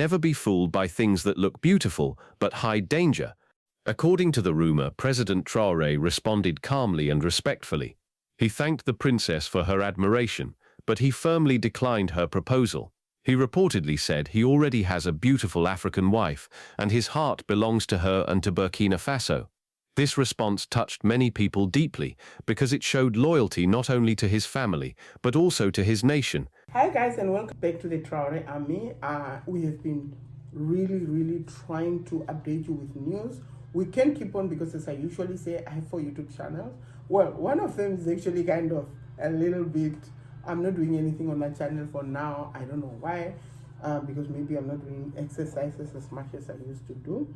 Never be fooled by things that look beautiful but hide danger. According to the rumor, President Traoré responded calmly and respectfully. He thanked the princess for her admiration, but he firmly declined her proposal. He reportedly said he already has a beautiful African wife, and his heart belongs to her and to Burkina Faso. This response touched many people deeply because it showed loyalty not only to his family, but also to his nation. Hi guys, and welcome back to the Traoré Army. We have been really trying to update you with news. We can keep on because, as I usually say, I have 4 YouTube channels. Well, one of them is actually kind of a little bit, I'm not doing anything on that channel for now. I don't know why, because maybe I'm not doing exercises as much as I used to do.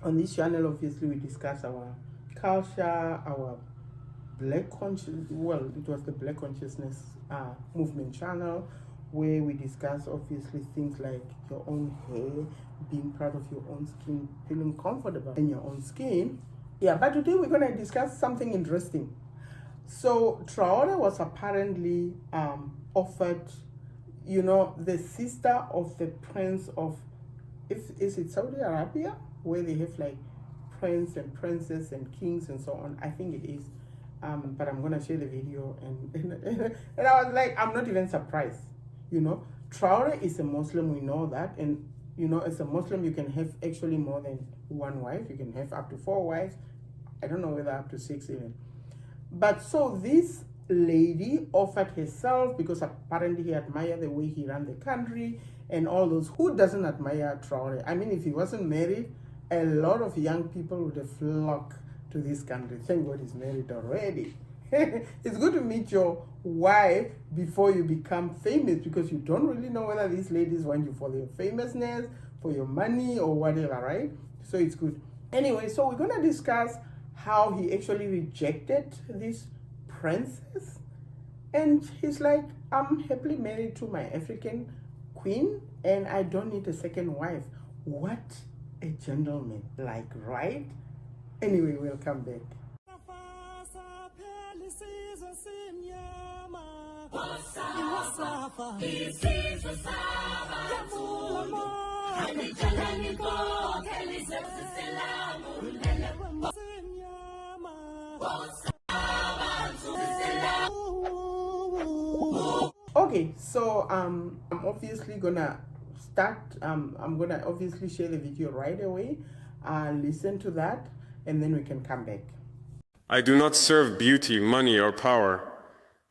On this channel, obviously, we discuss our culture, our black consciousness. Well, it was the Black Consciousness movement channel, where we discuss obviously things like your own hair, being proud of your own skin, feeling comfortable in your own skin. Yeah, but today we're going to discuss something interesting. So Traoré was apparently offered, you know, the sister of the prince of, is it Saudi Arabia, where they have like prince and princess and kings and so on. I think it is. But I'm going to share the video and I was like, I'm not even surprised. You know, Traoré is a Muslim, we know that, and you know, as a Muslim you can have actually more than 1 wife. You can have up to 4 wives. I don't know whether up to 6 even. But so this lady offered herself because apparently he admired the way he ran the country and all those. Who doesn't admire Traoré? I mean, if he wasn't married, a lot of young people would have flocked to this country. Thank God he's married already. It's good to meet your wife before you become famous, because you don't really know whether these ladies want you for their famousness, for your money, or whatever, right? So it's good. Anyway, so we're going to discuss how he actually rejected this princess. And he's like, I'm happily married to my African queen and I don't need a second wife. What a gentleman, like, right? Anyway, we'll come back. Okay, so I'm obviously gonna start. I'm gonna obviously share the video right away. Listen to that, and then we can come back. I do not serve beauty, money, or power.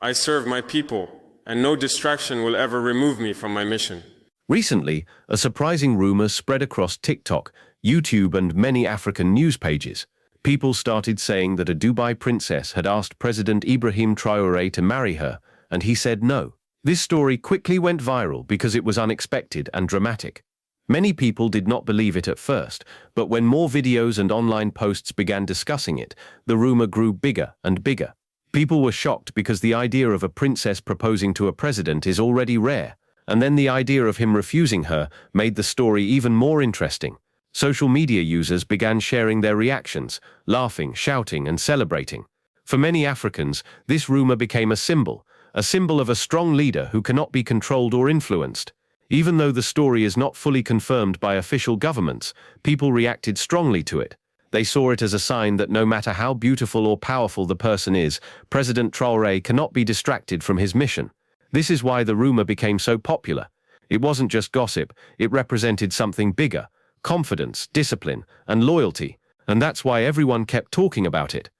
I serve my people, and no distraction will ever remove me from my mission. Recently, a surprising rumor spread across TikTok, YouTube, and many African news pages. People started saying that a Dubai princess had asked President Ibrahim Traoré to marry her, and he said no. This story quickly went viral because it was unexpected and dramatic. Many people did not believe it at first, but when more videos and online posts began discussing it, the rumor grew bigger and bigger. People were shocked because the idea of a princess proposing to a president is already rare, and then the idea of him refusing her made the story even more interesting. Social media users began sharing their reactions, laughing, shouting, and celebrating. For many Africans, this rumor became a symbol of a strong leader who cannot be controlled or influenced. Even though the story is not fully confirmed by official governments, people reacted strongly to it. They saw it as a sign that no matter how beautiful or powerful the person is, President Traoré cannot be distracted from his mission. This is why the rumor became so popular. It wasn't just gossip, it represented something bigger: confidence, discipline, and loyalty, and that's why everyone kept talking about it.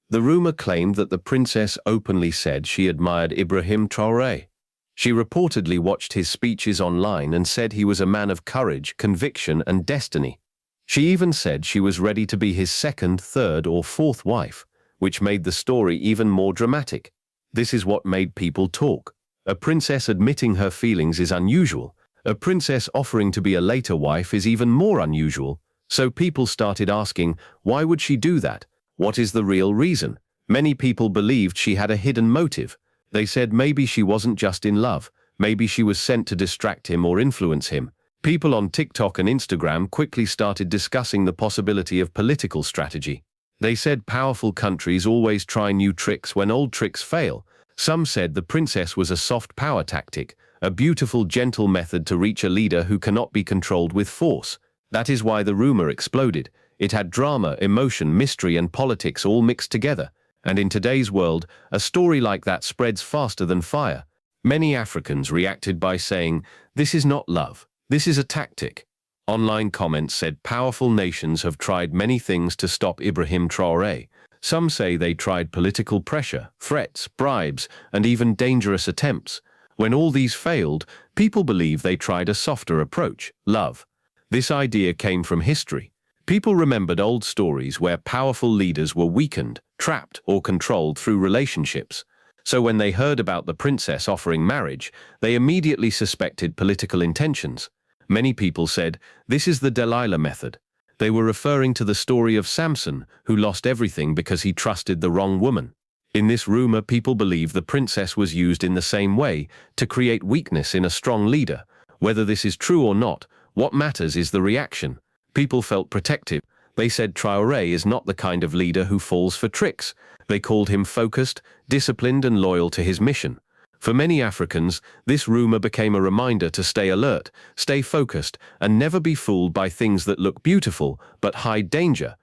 The rumor claimed that the princess openly said she admired Ibrahim Traoré. She reportedly watched his speeches online and said he was a man of courage, conviction, and destiny. She even said she was ready to be his 2nd, 3rd, or 4th wife, which made the story even more dramatic. This is what made people talk. A princess admitting her feelings is unusual. A princess offering to be a later wife is even more unusual. So people started asking, why would she do that? What is the real reason? Many people believed she had a hidden motive. They said maybe she wasn't just in love, maybe she was sent to distract him or influence him. People on TikTok and Instagram quickly started discussing the possibility of political strategy. They said powerful countries always try new tricks when old tricks fail. Some said the princess was a soft power tactic, a beautiful, gentle method to reach a leader who cannot be controlled with force. That is why the rumor exploded. It had drama, emotion, mystery, and politics all mixed together. And in today's world, a story like that spreads faster than fire. Many Africans reacted by saying, "This is not love. This is a tactic." Online comments said powerful nations have tried many things to stop Ibrahim Traoré. Some say they tried political pressure, threats, bribes, and even dangerous attempts. When all these failed, people believe they tried a softer approach, love. This idea came from history. People remembered old stories where powerful leaders were weakened, trapped, or controlled through relationships. So when they heard about the princess offering marriage, they immediately suspected political intentions. Many people said, "This is the Delilah method." They were referring to the story of Samson, who lost everything because he trusted the wrong woman. In this rumor, people believe the princess was used in the same way to create weakness in a strong leader. Whether this is true or not, what matters is the reaction. People felt protective. They said Traoré is not the kind of leader who falls for tricks. They called him focused, disciplined, and loyal to his mission. For many Africans, this rumor became a reminder to stay alert, stay focused, and never be fooled by things that look beautiful but hide danger.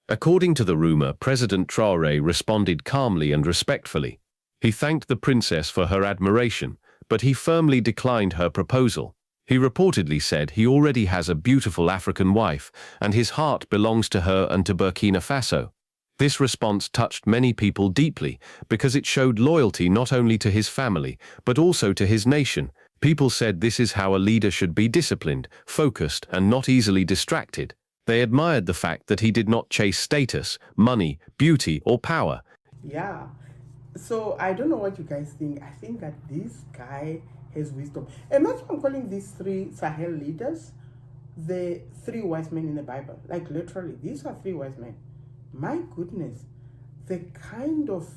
According to the rumor, President Traoré responded calmly and respectfully. He thanked the princess for her admiration, but he firmly declined her proposal. He reportedly said he already has a beautiful African wife, and his heart belongs to her and to Burkina Faso. This response touched many people deeply because it showed loyalty not only to his family, but also to his nation. People said this is how a leader should be: disciplined, focused, and not easily distracted. They admired the fact that he did not chase status, money, beauty, or power. Yeah. So I don't know what you guys think. I think that this guy has wisdom. And that's why I'm calling these three Sahel leaders the three wise men in the Bible. Like literally, these are three wise men. My goodness, the kind of,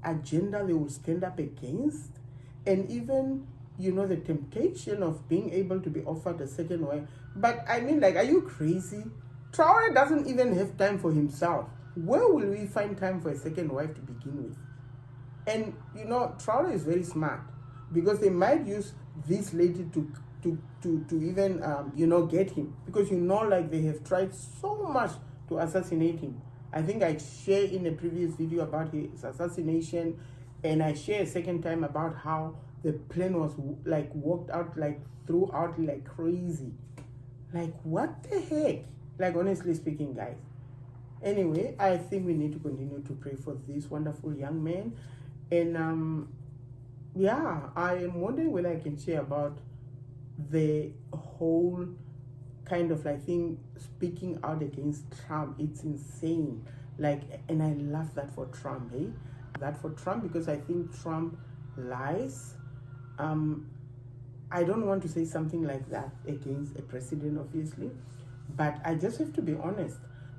agenda they will stand up against, and even, the temptation of being able to be offered a second wife. But I mean, like, are you crazy? Traoré doesn't even have time for himself. Where will we find time for a second wife to begin with? And, Traoré is very smart, because they might use this lady to even, get him. Because, like, they have tried so much to assassinate him. I think I shared in a previous video about his assassination, and I share a second time about how the plan was like worked out like throughout like crazy. Like what the heck? Like honestly speaking, guys. Anyway, I think we need to continue to pray for this wonderful young man. And yeah, I am wondering whether I can share about the whole kind of like thing speaking out against Trump. It's insane. Like, and I love that for Trump, eh? That for Trump, because I think Trump lies. I don't want to say something like that against a president, obviously, but I just have to be honest.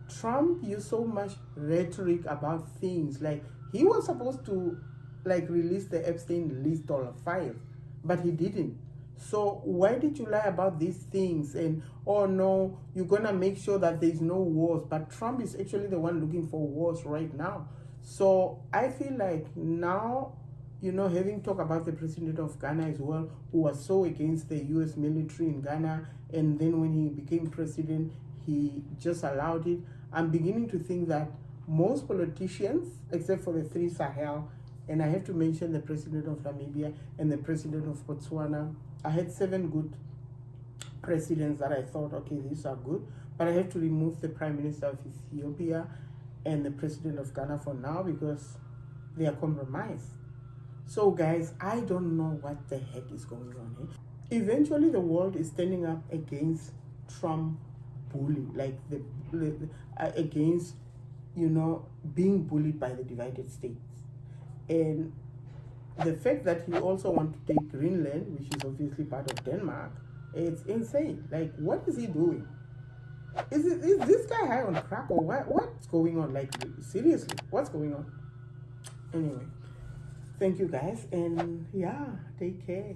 Trump used so much rhetoric about things. Like, he was supposed to like release the Epstein list or files, but he didn't. So why did you lie about these things? And, oh no, you're gonna make sure that there's no wars. But Trump is actually the one looking for wars right now. So I feel like now, having talked about the president of Ghana as well, who was so against the US military in Ghana, and then when he became president, he just allowed it. I'm beginning to think that most politicians, except for the three Sahel, and I have to mention the president of Namibia and the president of Botswana. I had 7 good presidents that I thought, okay, these are good. But I have to remove the prime minister of Ethiopia and the president of Ghana for now because they are compromised. So guys, I don't know what the heck is going on here. Eventually, the world is standing up against Trump bully, like against, being bullied by the divided states. And the fact that he also wants to take Greenland, which is obviously part of Denmark, it's insane. Like, what is he doing? Is this guy high on crack or what? What's going on? Like, seriously, what's going on? Anyway, thank you guys, and yeah, take care.